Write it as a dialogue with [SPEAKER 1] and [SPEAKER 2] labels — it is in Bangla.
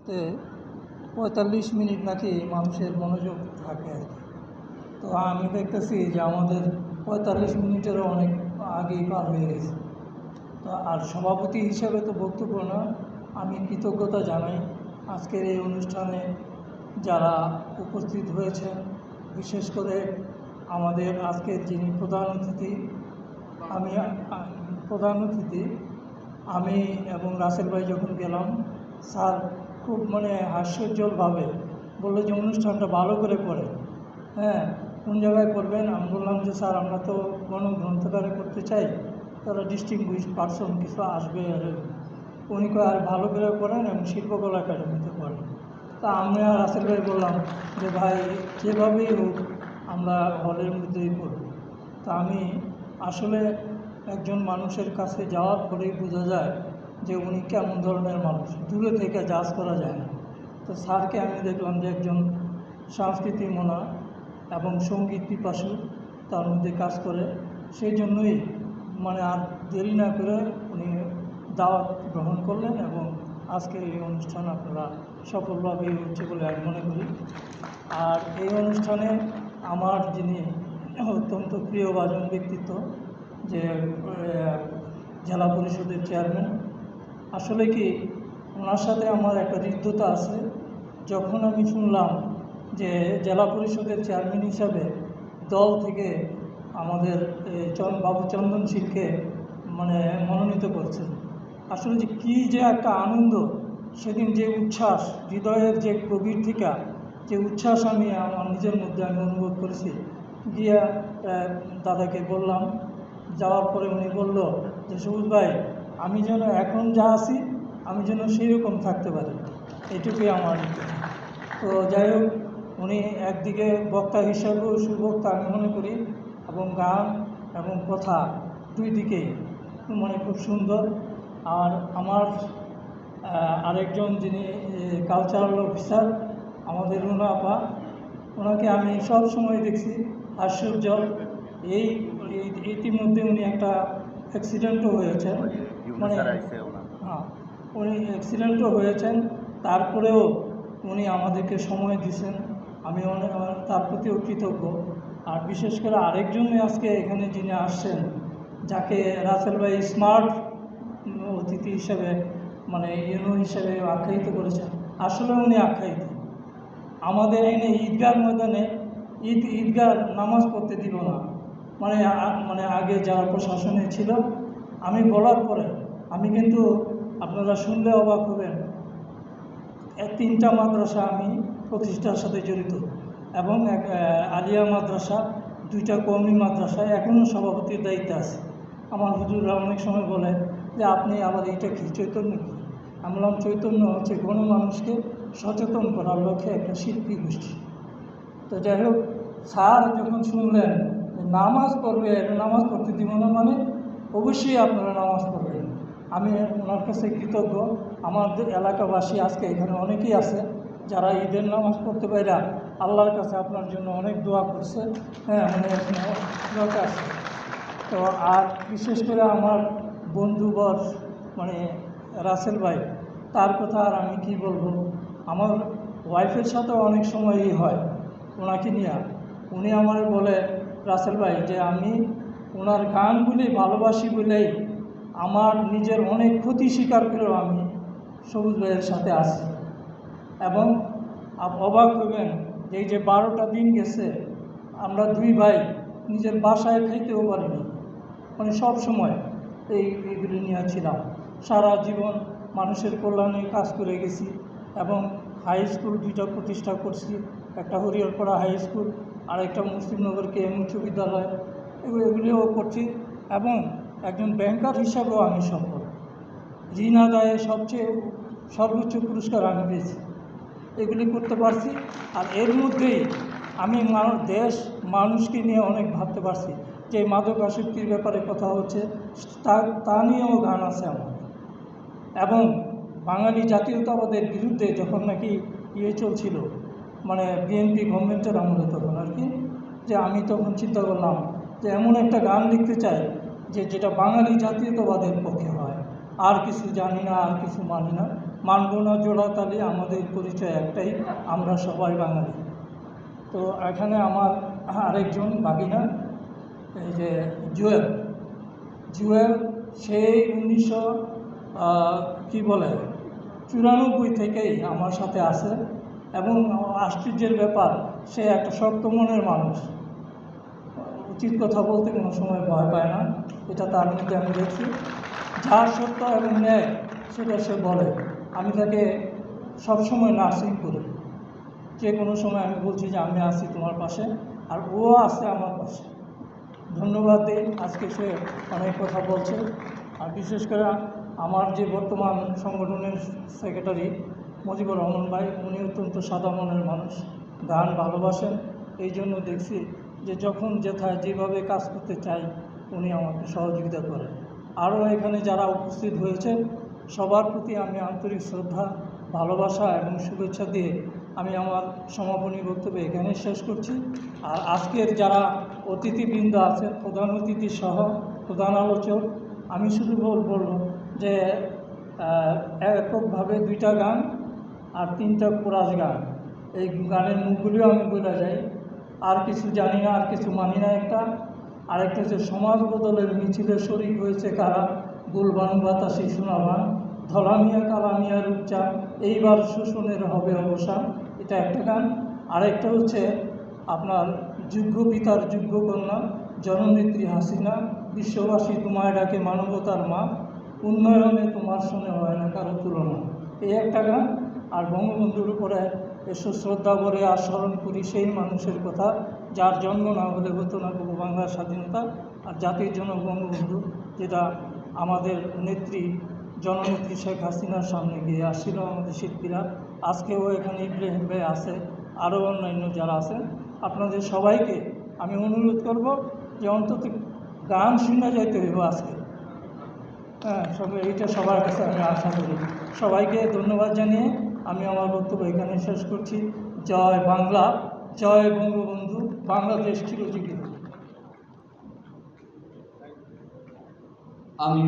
[SPEAKER 1] তে ৪৫ মিনিট নাকি মানুষের মনোযোগ থাকে আর কি। তো আমি দেখতেছি যে আমাদের ৪৫ মিনিটেরও অনেক আগেই পার হয়ে গেছে। তো আর সভাপতি হিসাবে তো বক্তব্য না, আমি কৃতজ্ঞতা জানাই আজকের এই অনুষ্ঠানে যারা উপস্থিত হয়েছেন, বিশেষ করে আমাদের আজকের যিনি প্রধান অতিথি আমি এবং রাসেল ভাই যখন গেলাম, স্যার খুব হাস্যোজ্জ্বলভাবে বললো যে অনুষ্ঠানটা ভালো করে করেন। হ্যাঁ, কোন জায়গায় করবেন? আমি বললাম যে স্যার আমরা তো গ্রন্থাগারে করতে চাই, তারা ডিস্টিংগুইশ পার্সন কিছু আসবে, আর উনি আর ভালো করে করেন এবং শিল্পকলা একাডেমিতে করেন। তা আমি আর রাসেল ভাই বললাম যে ভাই যেভাবেই হোক আমরা হলের মধ্যেই করব। তা আমি আসলে একজন মানুষের কাছে যাওয়ার পরেই বোঝা যায় যে উনি কেমন ধরনের মানুষ, দূরে থেকে জাজ করা যায় না। তো স্যারকে আমি দেখলাম যে একজন সংস্কৃতি মনা এবং সঙ্গীত পিপাসু তার মধ্যে কাজ করে, সেই জন্যই আর দেরি না করে উনি দাওয়াত গ্রহণ করলেন এবং আজকের এই অনুষ্ঠান আপনারা সফলভাবেই হচ্ছে বলে আমি মনে করি। আর এই অনুষ্ঠানে আমার যিনি অত্যন্ত প্রিয়ভাজন ব্যক্তিত্ব, যে জেলা পরিষদের চেয়ারম্যান, আসলে কি ওনার সাথে আমার একটা হৃদ্যতা আছে। যখন আমি শুনলাম যে জেলা পরিষদের চেয়ারম্যান হিসাবে দল থেকে আমাদের বাবু চন্দনশীলকে মনোনীত করছেন, আসলে যে কী যে একটা আনন্দ, সেদিন যে উচ্ছ্বাস, হৃদয়ের যে গভীর থেকে যে উচ্ছ্বাস আমি আমার নিজের মধ্যে আমি অনুভব করেছি। গিয়া দাদাকে বললাম, যাওয়ার পরে উনি বলল যে সবুজ ভাই, আমি যেন এখন যা আছি আমি যেন সেই রকম থাকতে পারি, এটুকুই আমার। তো যাই হোক, উনি একদিকে বক্তা হিসাবেও সুবক্তা আমি মনে করি, এবং গান এবং কথা দুই দিকেই খুব সুন্দর। আর আমার আরেকজন যিনি কালচারাল অফিসার আমাদের রুনা আপা, ওনাকে আমি সব সময় দেখছি হাস্যোজ্জ্বল। ইতিমধ্যে উনি একটা অ্যাক্সিডেন্টও হয়েছেন, হ্যাঁ উনি অ্যাক্সিডেন্টও হয়েছেন, তারপরেও উনি আমাদেরকে সময় দিয়েছেন, আমি তার প্রতিও কৃতজ্ঞ। আর বিশেষ করে আরেকজন আজকে এখানে যিনি আসছেন, যাকে রাসেল ভাই স্মার্ট অতিথি হিসেবে ইউনো হিসেবে আখ্যায়িত করেছেন, আসলে উনি আখ্যায়িত। আমাদের এখানে ঈদগাহ ময়দানে ঈদগাহ নামাজ পড়তে দিল না, আগে যারা প্রশাসনে ছিল, আমি বলার পরে আমি কিন্তু আপনারা শুনলে অবাক হবেন, 3টা মাদ্রাসা আমি প্রতিষ্ঠার সাথে জড়িত, এবং আলিয়া মাদ্রাসা, 2টা কওমি মাদ্রাসায় এখনও সভাপতির দায়িত্বে আছে। আমার হুজুররা অনেক সময় বলে যে আপনি আবার এইটা কি চৈতন্য কি? আমি বললাম চৈতন্য হচ্ছে গণমানুষকে সচেতন করার লক্ষ্যে একটা শিল্পী গোষ্ঠী। তো যাই হোক, স্যার যখন শুনলেন নামাজ পড়বে, নামাজ পড়তে দিব না অবশ্যই আপনারা নামাজ পড়বেন। আমি ওনার কাছে কৃতজ্ঞ। আমাদের এলাকাবাসী আজকে এখানে অনেকেই আছে যারা ঈদের নামাজ পড়তে পারে আল্লাহর কাছে আপনার জন্য অনেক দোয়া করছে। হ্যাঁ, দোয়া আছে। তো আর বিশেষ করে আমার বন্ধুবর রাসেল ভাই, তার কথা আর আমি কি বলবো। আমার ওয়াইফের সাথেও অনেক সময়ই হয় ওনাকে নিয়ে। উনি আমার বলে রাসেল ভাই যে আমি ওনার গানগুলি ভালোবাসি বলেই আমার নিজের অনেক ক্ষতি স্বীকার করেও আমি সবুজ ভাইয়ের সাথে আছি। এবং অবাক হবেন যে এই যে 12টা দিন গেছে, আমরা 2 ভাই নিজের বাসায় খাইতেও পারিনি, সব সময় এইগুলি নিয়ে ছিলাম। সারা জীবন মানুষের কল্যাণে কাজ করে গেছি, এবং হাই স্কুল 2টা প্রতিষ্ঠা করছি, একটা হরিহরপাড়া হাই স্কুল আর একটা মুসলিমনগর কেএম উচ্চ বিদ্যালয়, এগুলিও করছি। এবং একজন ব্যাংকার হিসাবেও আমি সফল। ঋণ আদায়ে সর্বোচ্চ পুরস্কার আমি পেয়েছি, এগুলি করতে পারছি। আর এর মধ্যেই আমি মানুষকে নিয়ে অনেক ভাবতে পারছি, যে মাদকাসক্তির ব্যাপারে কথা হচ্ছে, তা নিয়েও গান আছে আমার। এবং বাঙালি জাতীয়তাবাদের বিরুদ্ধে যখন নাকি চলছিল, বিএনপি গভর্নমেন্টের আমলে, তখন আর কি, যে আমি তখন চিন্তা করলাম যে এমন একটা গান লিখতে চাই যেটা বাঙালি জাতীয়তাবাদের পক্ষে হয়। আর কিছু জানি না, আর কিছু মানি না, মানব না জোড়াতালি, আমাদের পরিচয় একটাই, আমরা সবাই বাঙালি। তো এখানে আমার আরেকজন ভাগিনা, এই যে জুয়েল, সেই 1994 থেকেই আমার সাথে আছে, এবং আশ্চর্যের ব্যাপার, সে একটা শক্ত মনের মানুষ, উচিত কথা বলতে কোনো সময় ভয় পায় না। এটা তার মধ্যে আমি দেখছি, যা সত্য এবং ন্যায় সেটা সে বলে। আমি তাকে সবসময় নার্সিং করি, যে কোনো সময় আমি বলছি যে আমি আছি তোমার পাশে, আর ও আছে আমার পাশে। ধন্যবাদ দিই, আজকে সে অনেক কথা বলছে। আর বিশেষ করে আমার যে বর্তমান সংগঠনের সেক্রেটারি মুজিবুর রহমান ভাই, উনি অত্যন্ত সাদা মনের মানুষ, গান ভালোবাসেন। এই জন্য দেখছি যে যখন যেথায় যেভাবে কাজ করতে চাই উনি আমাকে সহযোগিতা করেন। আরও এখানে যারা উপস্থিত হয়েছেন সবার প্রতি আমি আন্তরিক শ্রদ্ধা, ভালোবাসা এবং শুভেচ্ছা দিয়ে আমি আমার সমাপনী বক্তব্য এখানে শেষ করছি। আর আজকের যারা অতিথিবৃন্দ আছেন, প্রধান অতিথি সহ প্রধান আলোচক, আমি শুধু বলবো যে এককভাবে 2টা গান আর 3টা কোরাস গান, এই গানের মুখগুলিও আমি বলে যাই। আর কিছু জানি না, আর কিছু মানি না আরেকটা হচ্ছে সমাজ বদলের মিছিলে শরিক হয়েছে কারা, গুলবান বাতাসি শোনাবান, ধলামিয়া কালামিয়া রূপচা, এইবার শোষণের হবে অবসান, এটা একটা গান। আরেকটা হচ্ছে আপনার যোগ্য পিতার যোগ্য কন্যা, জননেত্রী হাসিনা, বিশ্ববাসী তোমায় ডাকে মানবতার মা, উন্নয়নে তোমার সঙ্গে হয় না কারো তুলনা, এই একটা গান। আর বঙ্গবন্ধুর উপরে এসো শ্রদ্ধা করে আর স্মরণ করি সেই মানুষের কথা যার জন্ম না হলে হতো না কোনো বাংলার স্বাধীনতা আর জাতির জন্য বঙ্গবন্ধু, যেটা আমাদের নেত্রী জননেত্রী শেখ হাসিনার সামনে গিয়ে আসছিল আমাদের শিল্পীরা। আজকেও এখানে ইব্রাহিম ভাই আছে, আরও অন্যান্য যারা আছেন, আপনাদের সবাইকে আমি অনুরোধ করব যে অন্তত গান শুনে যাইতে হইব আজকে। এইটা সবার কাছে আমি আশা করি। সবাইকে ধন্যবাদ জানিয়ে আমি আমার বক্তব্য এখানে শেষ করছি। জয় বাংলা, জয় বঙ্গবন্ধু, বাংলাদেশ চিরজীবী।
[SPEAKER 2] আমি